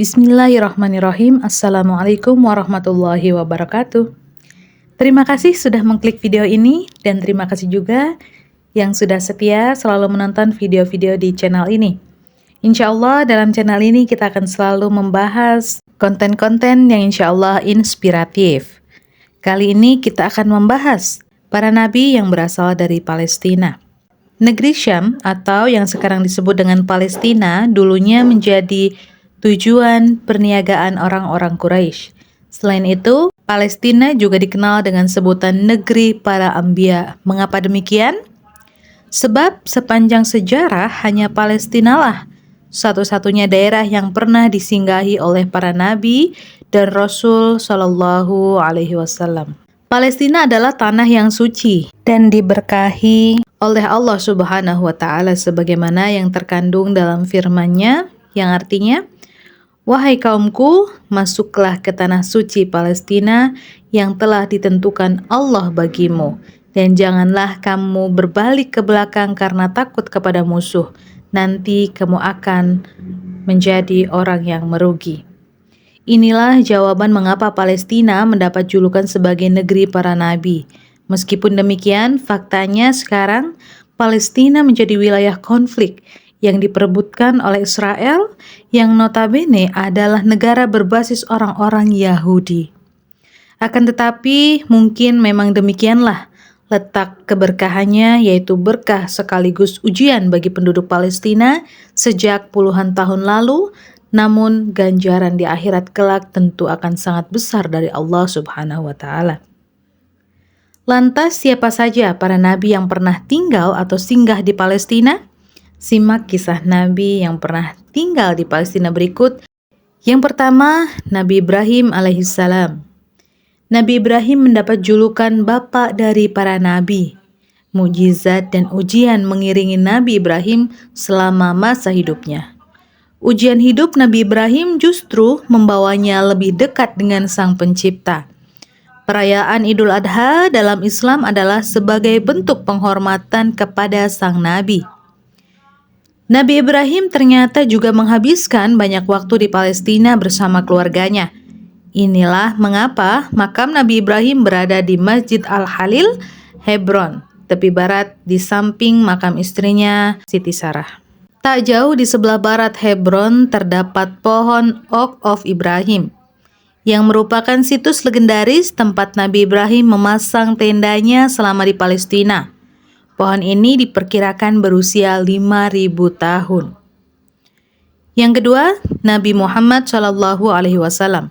Bismillahirrahmanirrahim. Assalamualaikum warahmatullahi wabarakatuh. Terima kasih sudah mengklik video ini dan terima kasih juga yang sudah setia selalu menonton video-video di channel ini. Insya Allah dalam channel ini kita akan selalu membahas konten-konten yang insya Allah inspiratif. Kali ini kita akan membahas para nabi yang berasal dari Palestina. Negeri Syam atau yang sekarang disebut dengan Palestina dulunya menjadi tujuan perniagaan orang-orang Quraisy. Selain itu, Palestina juga dikenal dengan sebutan negeri para anbiya. Mengapa demikian? Sebab sepanjang sejarah hanya Palestina lah satu-satunya daerah yang pernah disinggahi oleh para nabi dan Rasul Shallallahu Alaihi Wasallam. Palestina adalah tanah yang suci dan diberkahi oleh Allah Subhanahu Wa Taala sebagaimana yang terkandung dalam firman-Nya yang artinya, "Wahai kaumku, masuklah ke tanah suci Palestina yang telah ditentukan Allah bagimu, dan janganlah kamu berbalik ke belakang karena takut kepada musuh. Nanti kamu akan menjadi orang yang merugi." Inilah jawaban mengapa Palestina mendapat julukan sebagai negeri para nabi. Meskipun demikian, faktanya sekarang Palestina menjadi wilayah konflik yang diperebutkan oleh Israel yang notabene adalah negara berbasis orang-orang Yahudi. Akan tetapi mungkin memang demikianlah letak keberkahannya, yaitu berkah sekaligus ujian bagi penduduk Palestina sejak puluhan tahun lalu, namun ganjaran di akhirat kelak tentu akan sangat besar dari Allah Subhanahu wa Ta'ala. Lantas siapa saja para nabi yang pernah tinggal atau singgah di Palestina? Simak kisah nabi yang pernah tinggal di Palestina berikut. Yang pertama, Nabi Ibrahim alaihissalam. Nabi Ibrahim mendapat julukan bapak dari para nabi. Mukjizat dan ujian mengiringi Nabi Ibrahim selama masa hidupnya. Ujian hidup Nabi Ibrahim justru membawanya lebih dekat dengan Sang Pencipta. Perayaan Idul Adha dalam Islam adalah sebagai bentuk penghormatan kepada sang Nabi. Nabi Ibrahim ternyata juga menghabiskan banyak waktu di Palestina bersama keluarganya. Inilah mengapa makam Nabi Ibrahim berada di Masjid Al-Khalil, Hebron, tepi barat di samping makam istrinya Siti Sarah. Tak jauh di sebelah barat Hebron terdapat pohon Oak of Ibrahim, yang merupakan situs legendaris tempat Nabi Ibrahim memasang tendanya selama di Palestina. Pohon ini diperkirakan berusia 5.000 tahun. Yang kedua, Nabi Muhammad SAW.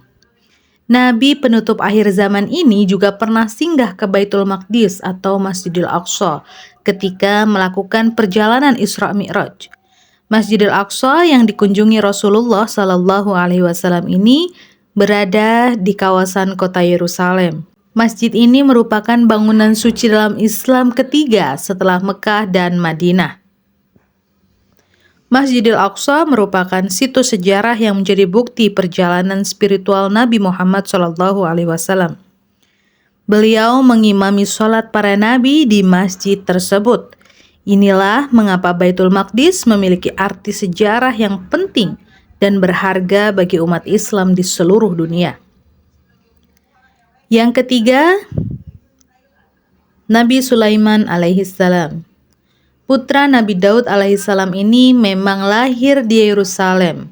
Nabi penutup akhir zaman ini juga pernah singgah ke Baitul Maqdis atau Masjidil Aqsa ketika melakukan perjalanan Isra Mi'raj. Masjidil Aqsa yang dikunjungi Rasulullah SAW ini berada di kawasan kota Yerusalem. Masjid ini merupakan bangunan suci dalam Islam ketiga setelah Mekah dan Madinah. Masjidil Aqsa merupakan situs sejarah yang menjadi bukti perjalanan spiritual Nabi Muhammad SAW. Beliau mengimami sholat para nabi di masjid tersebut. Inilah mengapa Baitul Maqdis memiliki arti sejarah yang penting dan berharga bagi umat Islam di seluruh dunia. Yang ketiga, Nabi Sulaiman alaihissalam. Putra Nabi Daud alaihissalam ini memang lahir di Yerusalem.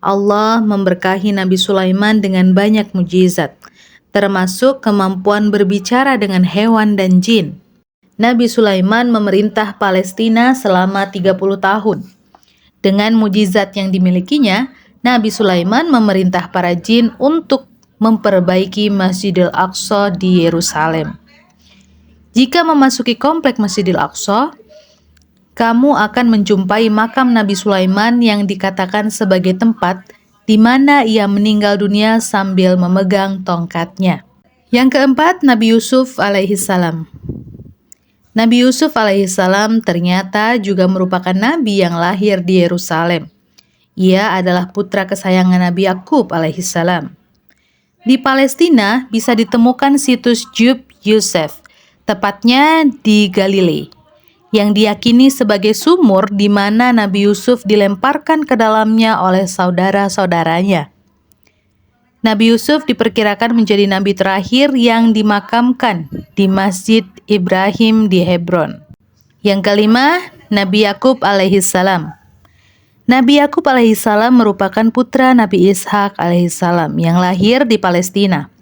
Allah memberkahi Nabi Sulaiman dengan banyak mukjizat, termasuk kemampuan berbicara dengan hewan dan jin. Nabi Sulaiman memerintah Palestina selama 30 tahun. Dengan mukjizat yang dimilikinya, Nabi Sulaiman memerintah para jin untuk memperbaiki Masjidil Aqsa di Yerusalem. Jika memasuki komplek Masjidil Aqsa, kamu akan menjumpai makam Nabi Sulaiman yang dikatakan sebagai tempat di mana ia meninggal dunia sambil memegang tongkatnya. Yang keempat, Nabi Yusuf alaihissalam. Nabi Yusuf alaihissalam ternyata juga merupakan nabi yang lahir di Yerusalem. Ia adalah putra kesayangan Nabi Yakub alaihissalam. Di Palestina bisa ditemukan situs Jub Yusuf, tepatnya di Galilea, yang diyakini sebagai sumur di mana Nabi Yusuf dilemparkan ke dalamnya oleh saudara-saudaranya. Nabi Yusuf diperkirakan menjadi nabi terakhir yang dimakamkan di Masjid Ibrahim di Hebron. Yang kelima, Nabi Yakub alaihissalam. Nabi Yakub alaihissalam merupakan putra Nabi Ishak alaihissalam yang lahir di Palestina.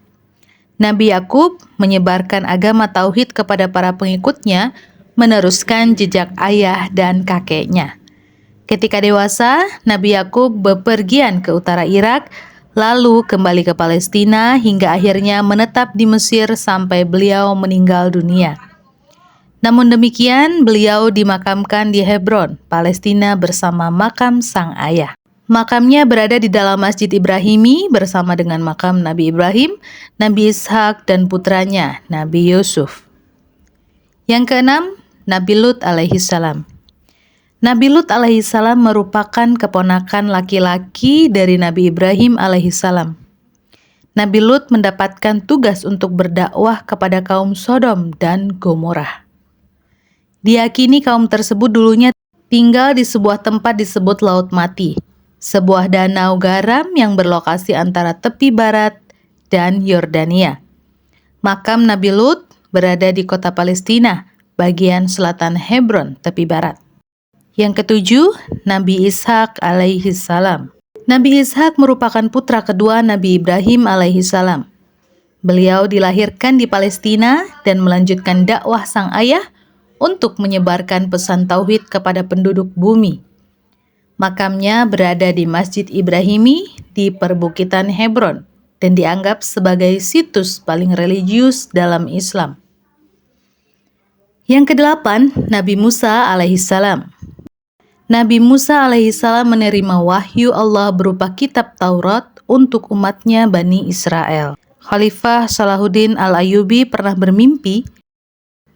Nabi Yakub menyebarkan agama tauhid kepada para pengikutnya, meneruskan jejak ayah dan kakeknya. Ketika dewasa, Nabi Yakub bepergian ke utara Irak, lalu kembali ke Palestina hingga akhirnya menetap di Mesir sampai beliau meninggal dunia. Namun demikian, beliau dimakamkan di Hebron, Palestina bersama makam sang ayah. Makamnya berada di dalam Masjid Ibrahimi bersama dengan makam Nabi Ibrahim, Nabi Ishak, dan putranya, Nabi Yusuf. Yang keenam, Nabi Lut alaihissalam. Nabi Lut alaihissalam merupakan keponakan laki-laki dari Nabi Ibrahim alaihissalam. Nabi Lut mendapatkan tugas untuk berdakwah kepada kaum Sodom dan Gomorrah. Diyakini kaum tersebut dulunya tinggal di sebuah tempat disebut Laut Mati, sebuah danau garam yang berlokasi antara tepi barat dan Yordania. Makam Nabi Lut berada di kota Palestina, bagian selatan Hebron, tepi barat. Yang ketujuh, Nabi Ishak alaihissalam. Nabi Ishak merupakan putra kedua Nabi Ibrahim alaihissalam. Beliau dilahirkan di Palestina dan melanjutkan dakwah sang ayah untuk menyebarkan pesan tauhid kepada penduduk bumi. Makamnya berada di Masjid Ibrahimi di perbukitan Hebron dan dianggap sebagai situs paling religius dalam Islam. Yang kedelapan, Nabi Musa alaihissalam. Nabi Musa alaihissalam menerima wahyu Allah berupa kitab Taurat untuk umatnya Bani Israel. Khalifah Salahuddin Al-Ayyubi pernah bermimpi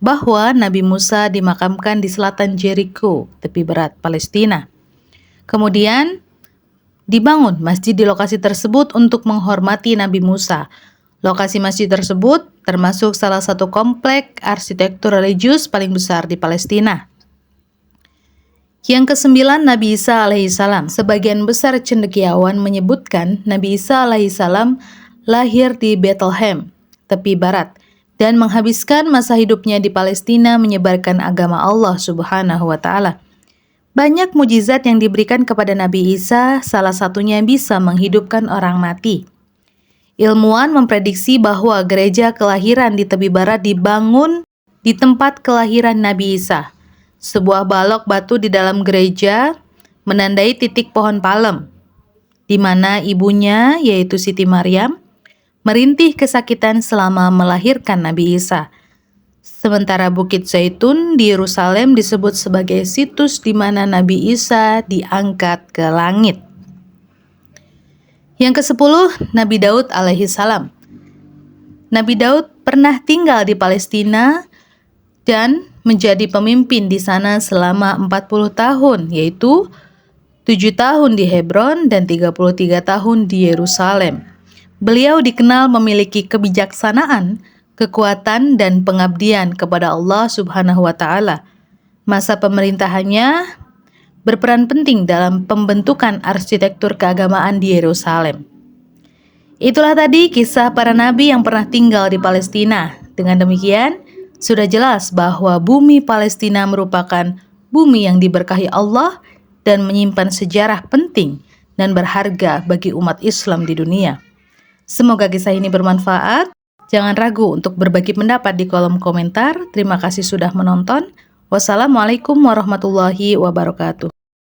bahwa Nabi Musa dimakamkan di selatan Jericho, tepi barat Palestina. Kemudian dibangun masjid di lokasi tersebut untuk menghormati Nabi Musa. Lokasi masjid tersebut termasuk salah satu komplek arsitektur religius paling besar di Palestina. Yang kesembilan, Nabi Isa alaihissalam. Sebagian besar cendekiawan menyebutkan Nabi Isa alaihissalam lahir di Bethlehem, tepi barat, dan menghabiskan masa hidupnya di Palestina menyebarkan agama Allah Subhanahu wa Ta'ala. Banyak mujizat yang diberikan kepada Nabi Isa, salah satunya bisa menghidupkan orang mati. Ilmuwan memprediksi bahwa gereja kelahiran di tepi barat dibangun di tempat kelahiran Nabi Isa. Sebuah balok batu di dalam gereja menandai titik pohon palem, di mana ibunya, yaitu Siti Maryam, merintih kesakitan selama melahirkan Nabi Isa. Sementara Bukit Zaitun di Yerusalem disebut sebagai situs di mana Nabi Isa diangkat ke langit. Yang ke-10, Nabi Daud alaihissalam. Nabi Daud pernah tinggal di Palestina dan menjadi pemimpin di sana selama 40 tahun, yaitu 7 tahun di Hebron dan 33 tahun di Yerusalem. Beliau dikenal memiliki kebijaksanaan, kekuatan, dan pengabdian kepada Allah Subhanahu wa Ta'ala. Masa pemerintahannya berperan penting dalam pembentukan arsitektur keagamaan di Yerusalem. Itulah tadi kisah para nabi yang pernah tinggal di Palestina. Dengan demikian, sudah jelas bahwa bumi Palestina merupakan bumi yang diberkahi Allah dan menyimpan sejarah penting dan berharga bagi umat Islam di dunia. Semoga kisah ini bermanfaat. Jangan ragu untuk berbagi pendapat di kolom komentar. Terima kasih sudah menonton. Wassalamualaikum warahmatullahi wabarakatuh.